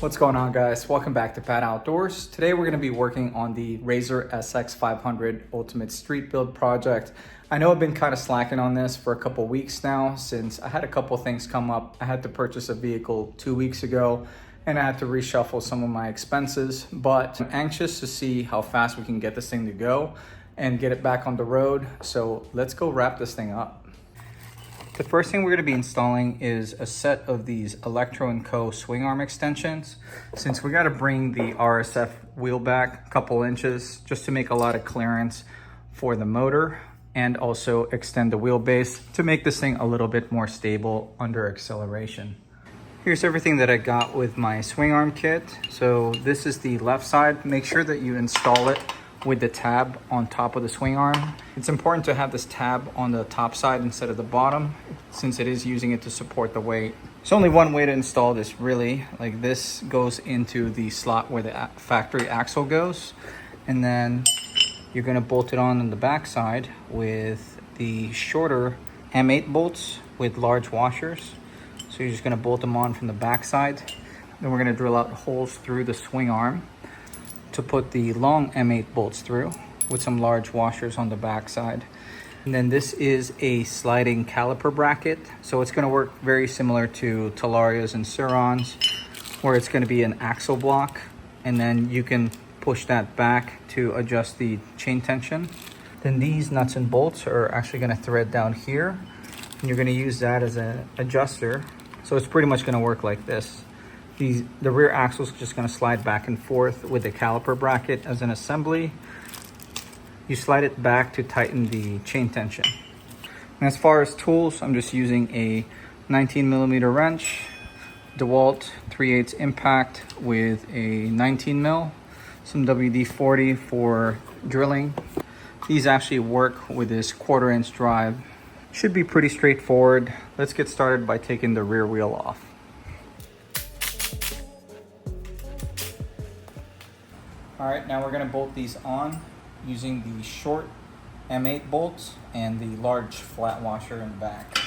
What's going on, guys? Welcome back to Pat Outdoors. Today we're going to be working on the Razor SX500 Ultimate Street Build project. I know I've been kind of slacking on this for a couple weeks now since I had a couple things come up. I had to purchase a vehicle 2 weeks ago and I had to reshuffle some of my expenses, but I'm anxious to see how fast we can get this thing to go and get it back on the road. So let's go wrap this thing up. The first thing we're going to be installing is a set of these Electro Co Swing Arm extensions. Since we got to bring the RSF wheel back a couple inches just to make a lot of clearance for the motor and also extend the wheelbase to make this thing a little bit more stable under acceleration. Here's everything that I got with my swing arm kit. So this is the left side. Make sure that you install it with the tab on top of the swing arm. It's important to have this tab on the top side instead of the bottom, since it is using it to support the weight. There's only one way to install this, really. Like, this goes into the slot where the factory axle goes, and then you're gonna bolt it on the back side with the shorter M8 bolts with large washers. So you're just gonna bolt them on from the back side. Then we're gonna drill out holes through the swing arm to put the long M8 bolts through with some large washers on the back side. And then this is a sliding caliper bracket. So it's gonna work very similar to Talarias and Surons, where it's gonna be an axle block. And then you can push that back to adjust the chain tension. Then these nuts and bolts are actually gonna thread down here. And you're gonna use that as an adjuster. So it's pretty much gonna work like this. The rear axle is just going to slide back and forth with the caliper bracket as an assembly. You slide it back to tighten the chain tension. And as far as tools, I'm just using a 19mm wrench, DeWalt 3/8 impact with a 19mm, some WD-40 for drilling. These actually work with this 1/4" drive. Should be pretty straightforward. Let's get started by taking the rear wheel off. All right, now we're gonna bolt these on using the short M8 bolts and the large flat washer in the back.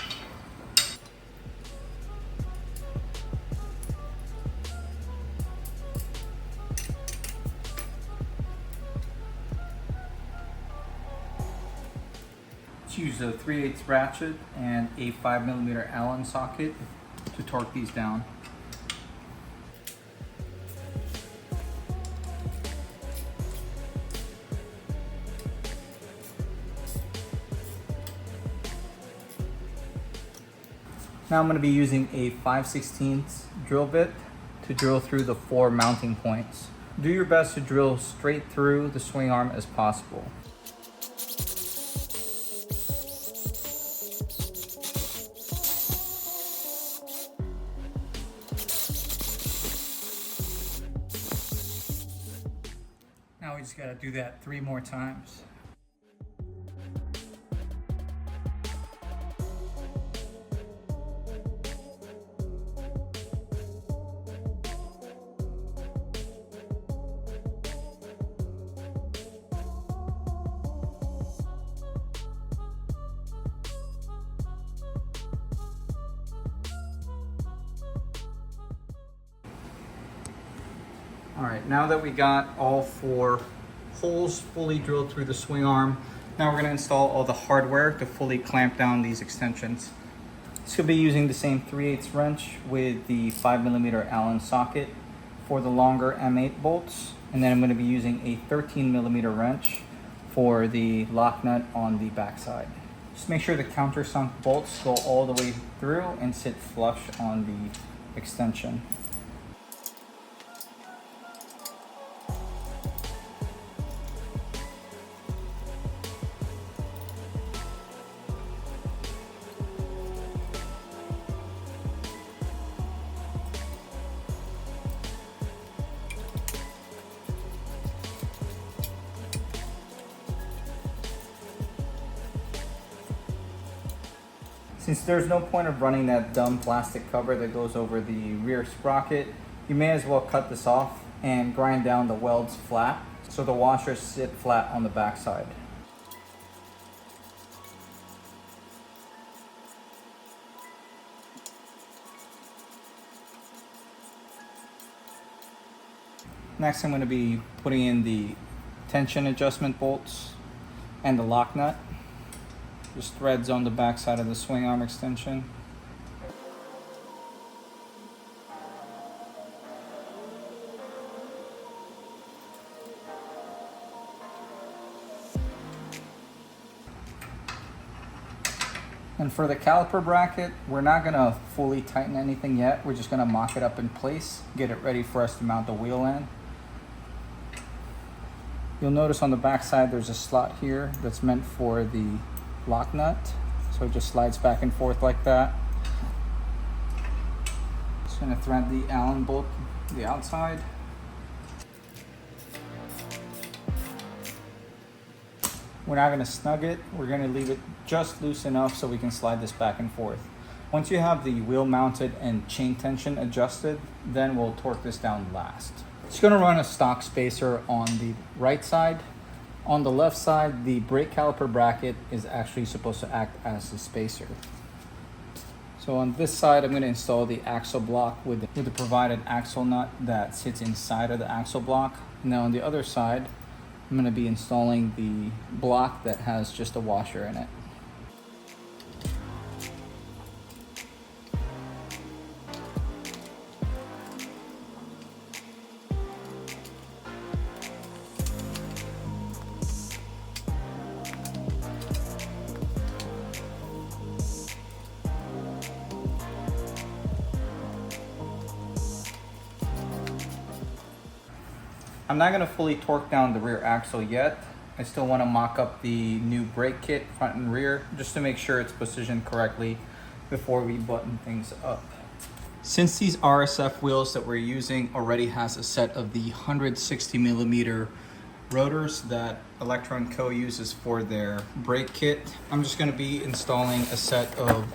Let's use a 3/8 ratchet and a 5mm Allen socket to torque these down. Now I'm going to be using a 5/16 drill bit to drill through the 4 mounting points. Do your best to drill straight through the swing arm as possible. Now we just got to do that 3 more times. All right, now that we got all 4 holes fully drilled through the swing arm, now we're gonna install all the hardware to fully clamp down these extensions. This could be using the same 3/8 wrench with the 5mm Allen socket for the longer M8 bolts. And then I'm gonna be using a 13mm wrench for the lock nut on the backside. Just make sure the countersunk bolts go all the way through and sit flush on the extension. Since there's no point of running that dumb plastic cover that goes over the rear sprocket, you may as well cut this off and grind down the welds flat so the washers sit flat on the backside. Next, I'm going to be putting in the tension adjustment bolts and the lock nut. There's threads on the back side of the swing arm extension. And for the caliper bracket, we're not gonna fully tighten anything yet. We're just gonna mock it up in place, get it ready for us to mount the wheel in. You'll notice on the back side there's a slot here that's meant for the lock nut. So it just slides back and forth like that. Just gonna thread the Allen bolt to the outside. We're not gonna snug it. We're gonna leave it just loose enough so we can slide this back and forth. Once you have the wheel mounted and chain tension adjusted, then we'll torque this down last. It's gonna run a stock spacer on the right side. On the left side, the brake caliper bracket is actually supposed to act as the spacer. So on this side, I'm gonna install the axle block with the provided axle nut that sits inside of the axle block. Now on the other side, I'm going to be installing the block that has just a washer in it. I'm not going to fully torque down the rear axle yet. I still want to mock up the new brake kit, front and rear, just to make sure it's positioned correctly before we button things up. Since these RSF wheels that we're using already has a set of the 160mm rotors that Electro Co uses for their brake kit, I'm just going to be installing a set of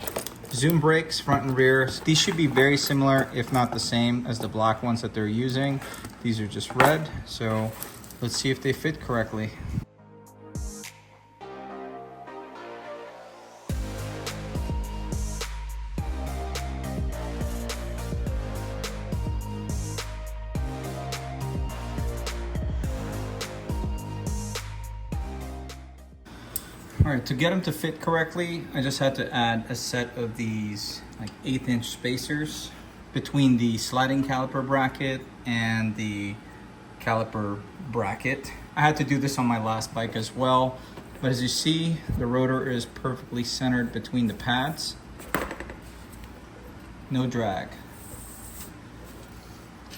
zoom brakes, front and rear. These should be very similar, if not the same, as the black ones that they're using. These are just red, so let's see if they fit correctly. All right, to get them to fit correctly, I just had to add a set of these like 1/8" spacers between the sliding caliper bracket and the caliper bracket. I had to do this on my last bike as well, but as you see, the rotor is perfectly centered between the pads. No drag.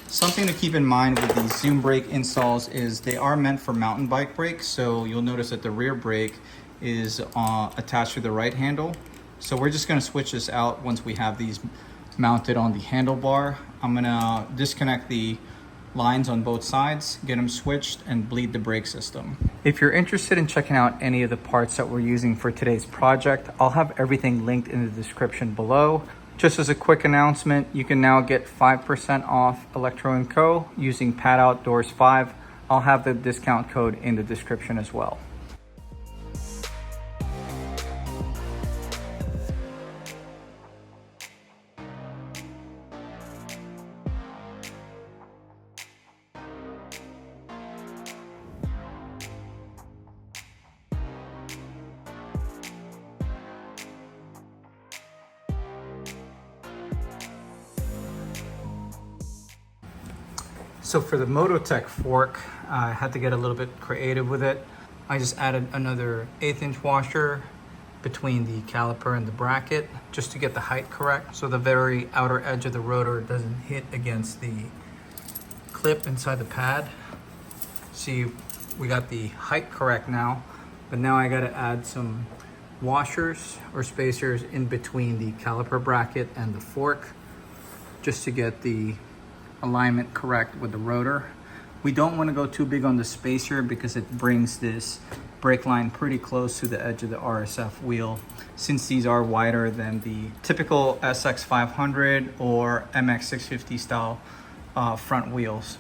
Something to keep in mind with these zoom brake installs is they are meant for mountain bike brakes, so you'll notice that the rear brake is attached to the right handle. So we're just gonna switch this out once we have these mounted on the handlebar. I'm gonna disconnect the lines on both sides, get them switched, and bleed the brake system. If you're interested in checking out any of the parts that we're using for today's project, I'll have everything linked in the description below. Just as a quick announcement, you can now get 5% off Electro Co using Pad Outdoors 5. I'll have the discount code in the description as well. So for the Mototec Fork, I had to get a little bit creative with it. I just added another 1/8" washer between the caliper and the bracket just to get the height correct, so the very outer edge of the rotor doesn't hit against the clip inside the pad. See, we got the height correct now, but now I gotta add some washers or spacers in between the caliper bracket and the fork just to get the alignment correct with the rotor. We don't want to go too big on the spacer because it brings this brake line pretty close to the edge of the RSF wheel, since these are wider than the typical SX500 or MX650 style front wheels.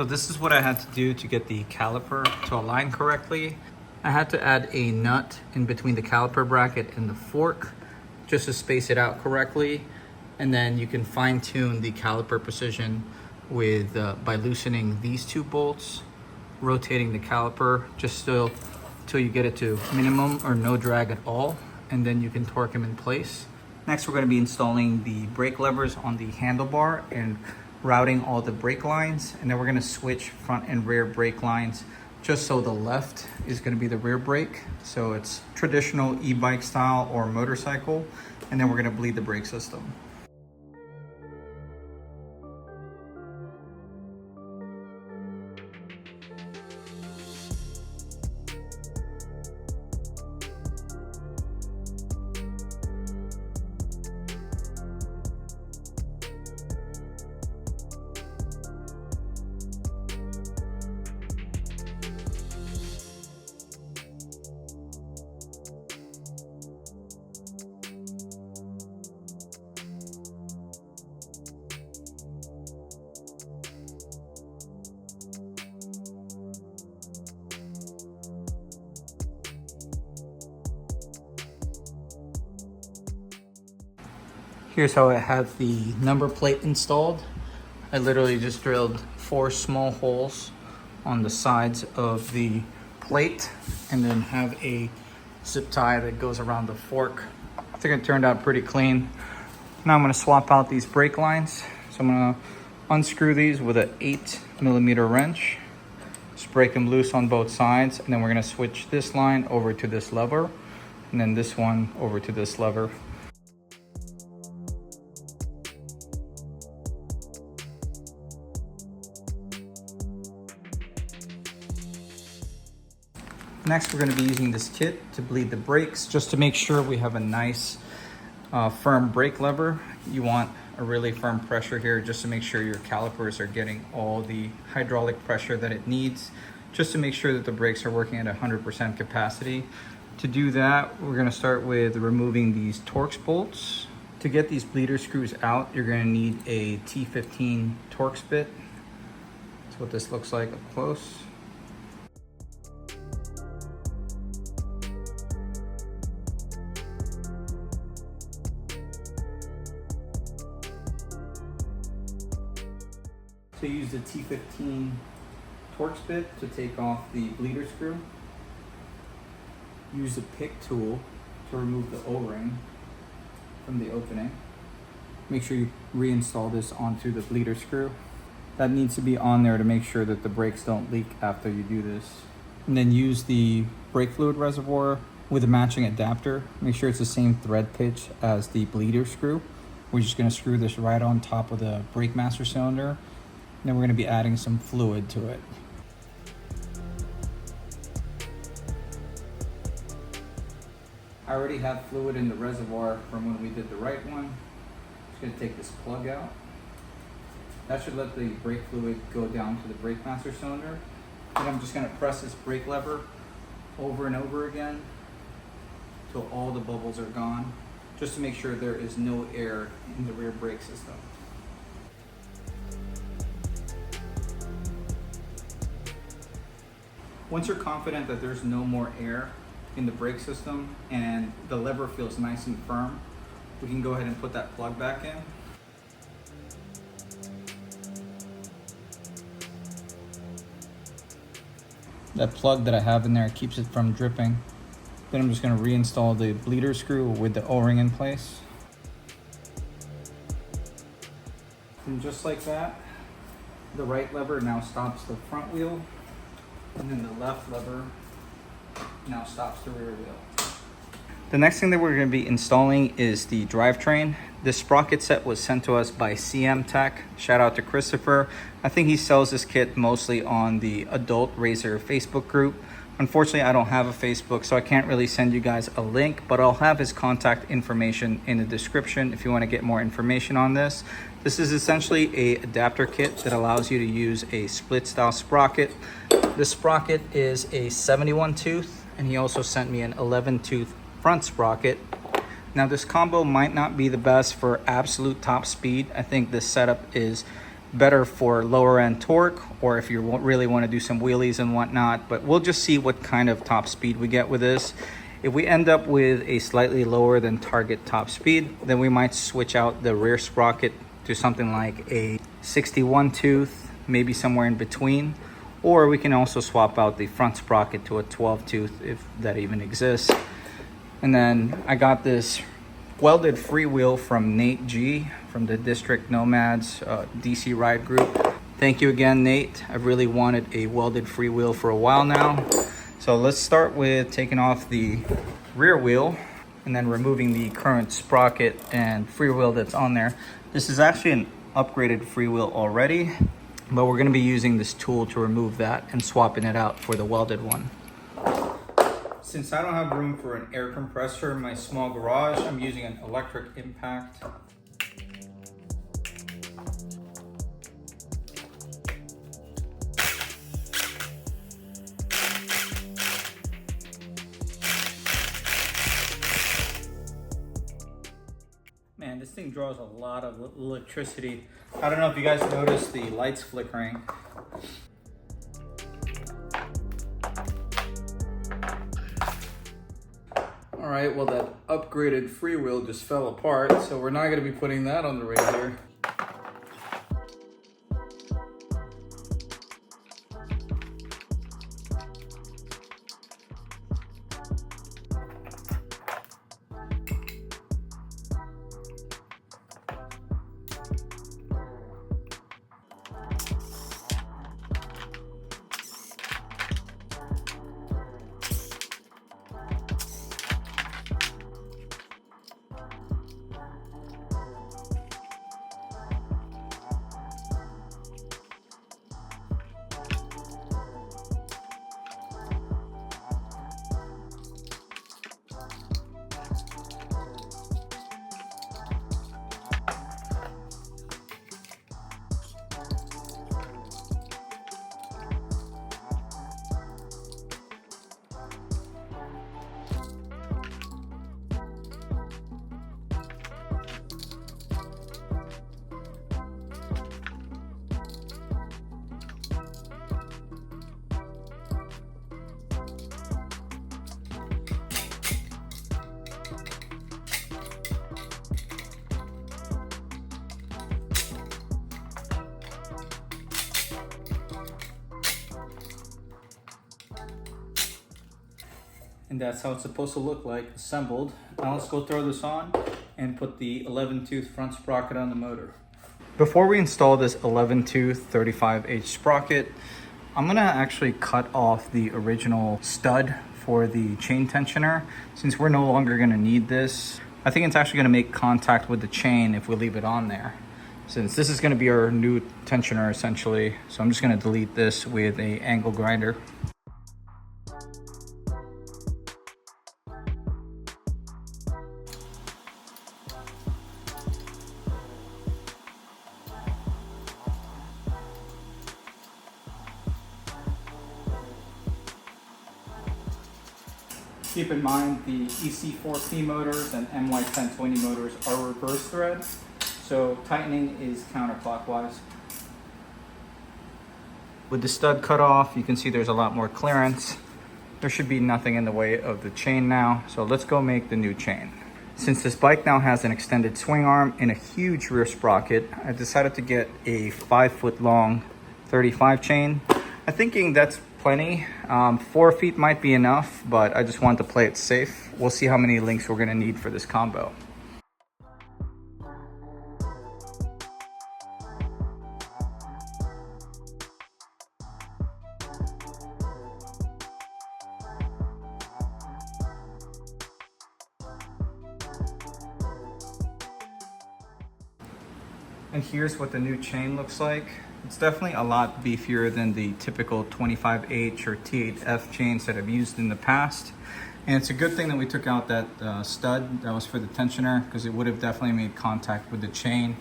So this is what I had to do to get the caliper to align correctly. I had to add a nut in between the caliper bracket and the fork just to space it out correctly. And then you can fine tune the caliper precision with by loosening these two bolts, rotating the caliper just till you get it to minimum or no drag at all, and then you can torque them in place. Next, we're going to be installing the brake levers on the handlebar and routing all the brake lines, and then we're going to switch front and rear brake lines just so the left is going to be the rear brake, so it's traditional e-bike style or motorcycle, and then we're going to bleed the brake system. Here's how I have the number plate installed. I literally just drilled 4 small holes on the sides of the plate and then have a zip tie that goes around the fork. I think it turned out pretty clean. Now I'm gonna swap out these brake lines. So I'm gonna unscrew these with an 8mm wrench. Just break them loose on both sides, and then we're gonna switch this line over to this lever and then this one over to this lever. Next, we're going to be using this kit to bleed the brakes just to make sure we have a nice firm brake lever. You want a really firm pressure here just to make sure your calipers are getting all the hydraulic pressure that it needs, just to make sure that the brakes are working at 100% capacity. To do that, we're going to start with removing these Torx bolts. To get these bleeder screws out, you're going to need a T15 Torx bit. That's what this looks like up close. So use the T15 Torx bit to take off the bleeder screw. Use the pick tool to remove the O-ring from the opening. Make sure you reinstall this onto the bleeder screw. That needs to be on there to make sure that the brakes don't leak after you do this. And then use the brake fluid reservoir with a matching adapter. Make sure it's the same thread pitch as the bleeder screw. We're just going to screw this right on top of the brake master cylinder. Then we're going to be adding some fluid to it. I already have fluid in the reservoir from when we did the right one. Just going to take this plug out. That should let the brake fluid go down to the brake master cylinder. Then I'm just going to press this brake lever over and over again until all the bubbles are gone, just to make sure there is no air in the rear brake system. Once you're confident that there's no more air in the brake system and the lever feels nice and firm, we can go ahead and put that plug back in. That plug that I have in there keeps it from dripping. Then I'm just going to reinstall the bleeder screw with the O-ring in place. And just like that, the right lever now stops the front wheel. And then the left lever now stops the rear wheel. The next thing that we're going to be installing is the drivetrain. This sprocket set was sent to us by CMTech. Shout out to Christopher. I think he sells this kit mostly on the Adult Razor Facebook group. Unfortunately, I don't have a Facebook, so I can't really send you guys a link, but I'll have his contact information in the description if you want to get more information on this. This is essentially an adapter kit that allows you to use a split-style sprocket. This sprocket is a 71 tooth, and he also sent me an 11 tooth front sprocket. Now this combo might not be the best for absolute top speed. I think this setup is better for lower end torque, or if you really want to do some wheelies and whatnot. But we'll just see what kind of top speed we get with this. If we end up with a slightly lower than target top speed, then we might switch out the rear sprocket to something like a 61 tooth, maybe somewhere in between. Or we can also swap out the front sprocket to a 12 tooth if that even exists. And then I got this welded freewheel from Nate G from the District Nomads DC ride group. Thank you again, Nate. I've really wanted a welded freewheel for a while now. So let's start with taking off the rear wheel and then removing the current sprocket and freewheel that's on there. This is actually an upgraded freewheel already, but we're going to be using this tool to remove that and swapping it out for the welded one. Since I don't have room for an air compressor in my small garage, I'm using an electric impact. Man, this thing draws a lot of electricity. I don't know if you guys noticed the lights flickering. All right, well, that upgraded freewheel just fell apart, so we're not gonna be putting that on the Razor. And that's how it's supposed to look like assembled. Now let's go throw this on and put the 11 tooth front sprocket on the motor. Before we install this 11 tooth 35H sprocket, I'm gonna actually cut off the original stud for the chain tensioner, since we're no longer gonna need this. I think it's actually gonna make contact with the chain if we leave it on there, since this is gonna be our new tensioner essentially. So I'm just gonna delete this with an angle grinder. Keep in mind the EC4P motors and MY1020 motors are reverse thread, so tightening is counterclockwise. With the stud cut off, you can see there's a lot more clearance. There should be nothing in the way of the chain now, so let's go make the new chain. Since this bike now has an extended swing arm and a huge rear sprocket, I decided to get a 5 foot long 35 chain. I'm thinking that's plenty. 4 feet might be enough, but I just wanted to play it safe. We'll see how many links we're gonna need for this combo. And here's what the new chain looks like. It's definitely a lot beefier than the typical 25H or T8F chains that I've used in the past. And it's a good thing that we took out that stud that was for the tensioner, because it would have definitely made contact with the chain.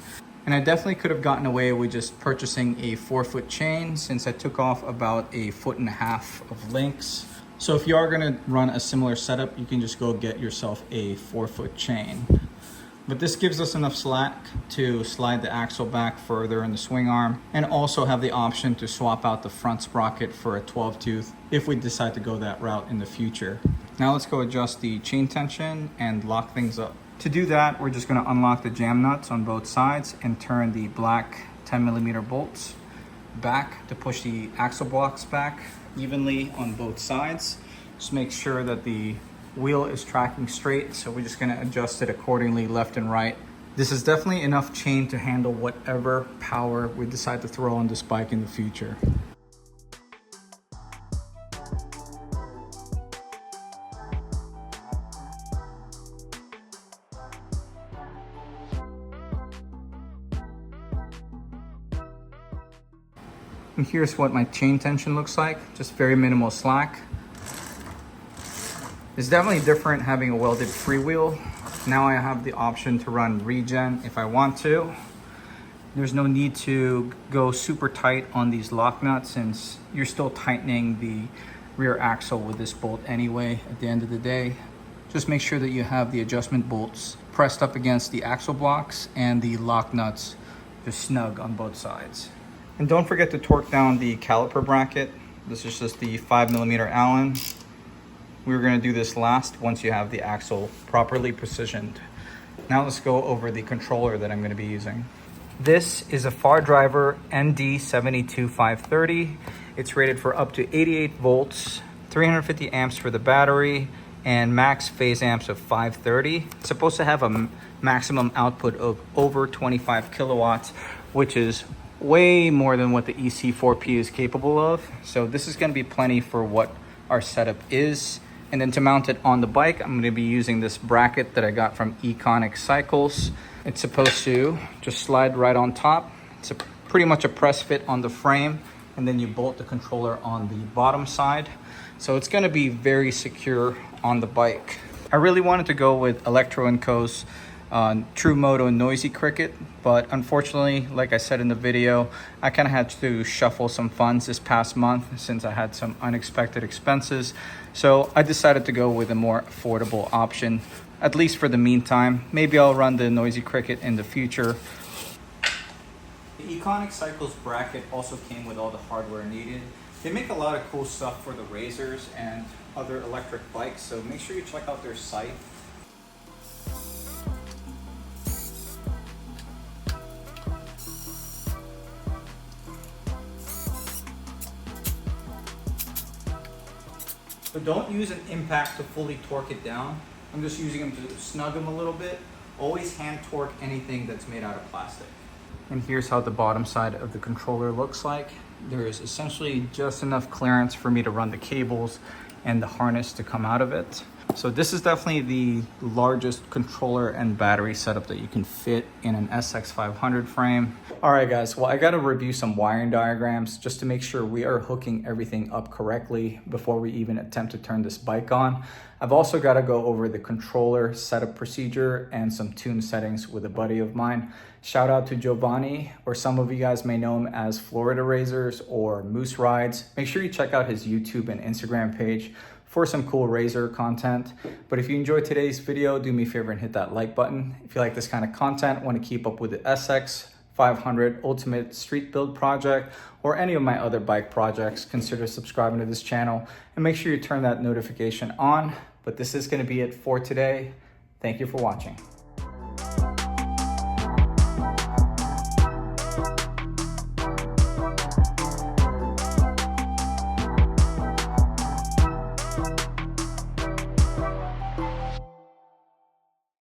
And I definitely could have gotten away with just purchasing a 4 foot chain, since I took off about 1.5 foot of links. So if you are gonna run a similar setup, you can just go get yourself a 4 foot chain. But this gives us enough slack to slide the axle back further in the swing arm, and also have the option to swap out the front sprocket for a 12 tooth if we decide to go that route in the future. Now let's go adjust the chain tension and lock things up. To do that, we're just going to unlock the jam nuts on both sides and turn the black 10mm bolts back to push the axle blocks back evenly on both sides. Just make sure that the wheel is tracking straight, so we're just going to adjust it accordingly, left and right. This is definitely enough chain to handle whatever power we decide to throw on this bike in the future. And here's what my chain tension looks like, just very minimal slack. It's definitely different having a welded freewheel. Now I have the option to run regen if I want to. There's no need to go super tight on these lock nuts since you're still tightening the rear axle with this bolt anyway at the end of the day. Just make sure that you have the adjustment bolts pressed up against the axle blocks and the lock nuts just snug on both sides. And don't forget to torque down the caliper bracket. This is just the 5mm Allen. We're going to do this last once you have the axle properly positioned. Now let's go over the controller that I'm going to be using. This is a Far Driver ND72530. It's rated for up to 88 volts, 350 amps for the battery, and max phase amps of 530. It's supposed to have a maximum output of over 25 kilowatts, which is way more than what the EC4P is capable of. So this is going to be plenty for what our setup is. And then to mount it on the bike, I'm going to be using this bracket that I got from Econic Cycles. It's supposed to just slide right on top. It's pretty much a press fit on the frame, and then you bolt the controller on the bottom side. So it's going to be very secure on the bike. I really wanted to go with Electro Co's True Moto Noisy Cricket, but unfortunately, like I said in the video, I kind of had to shuffle some funds this past month since I had some unexpected expenses. So I decided to go with a more affordable option, at least for the meantime. Maybe I'll run the Noisy Cricket in the future. The Econic Cycles bracket also came with all the hardware needed. They make a lot of cool stuff for the Razors and other electric bikes, so make sure you check out their site. So don't use an impact to fully torque it down. I'm just using them to snug them a little bit. Always hand torque anything that's made out of plastic. And here's how the bottom side of the controller looks like. There is essentially just enough clearance for me to run the cables and the harness to come out of it. So this is definitely the largest controller and battery setup that you can fit in an SX500 frame. All right guys, well I gotta review some wiring diagrams just to make sure we are hooking everything up correctly before we even attempt to turn this bike on. I've also gotta go over the controller setup procedure and some tune settings with a buddy of mine. Shout out to Giovanni, or some of you guys may know him as Florida Razors or Moose Rides. Make sure you check out his YouTube and Instagram page for some cool Razor content. But if you enjoyed today's video, do me a favor and hit that like button. If you like this kind of content, want to keep up with the SX500 Ultimate Street Build project or any of my other bike projects, consider subscribing to this channel and make sure you turn that notification on. But this is going to be it for today. Thank you for watching.